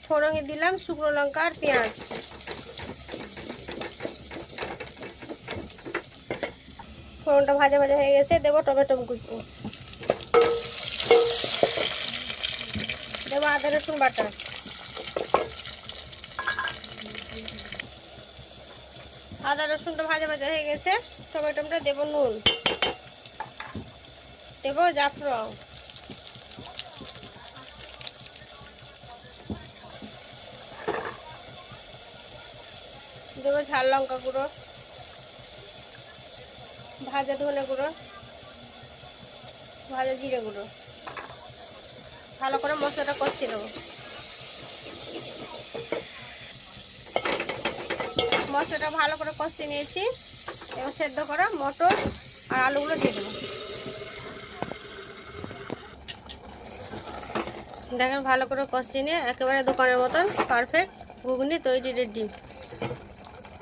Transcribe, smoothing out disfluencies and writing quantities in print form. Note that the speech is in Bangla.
ফোড়নে দিলাম শুকনো লঙ্কা আর পেঁয়াজ। ফোড়নটা ভাজা ভাজা হয়ে গেছে, দেবো টমেটো কুচি, দেবো আদা রসুন বাটা, আদা রসুনটা ভাজা ভাজা হয়ে গেছে, টমেটোটা দেবো, নুন দেবো, জাফরান, দেবো ঝাল লঙ্কা গুঁড়ো, ভাজা ধনে গুঁড়ো, ভাজা জিরে গুঁড়ো। ভালো করে মশলাটা কষিয়ে দেবো। মশলাটা ভালো করে কষিয়ে নিয়েছি, এবার সেদ্ধ করা মটর আর আলুগুলো দিয়ে দেবো। দেখেন ভালো করে কষিয়ে নিয়ে একেবারে দোকানের মতন পারফেক্ট ঘুগনি তৈরি, রেডি।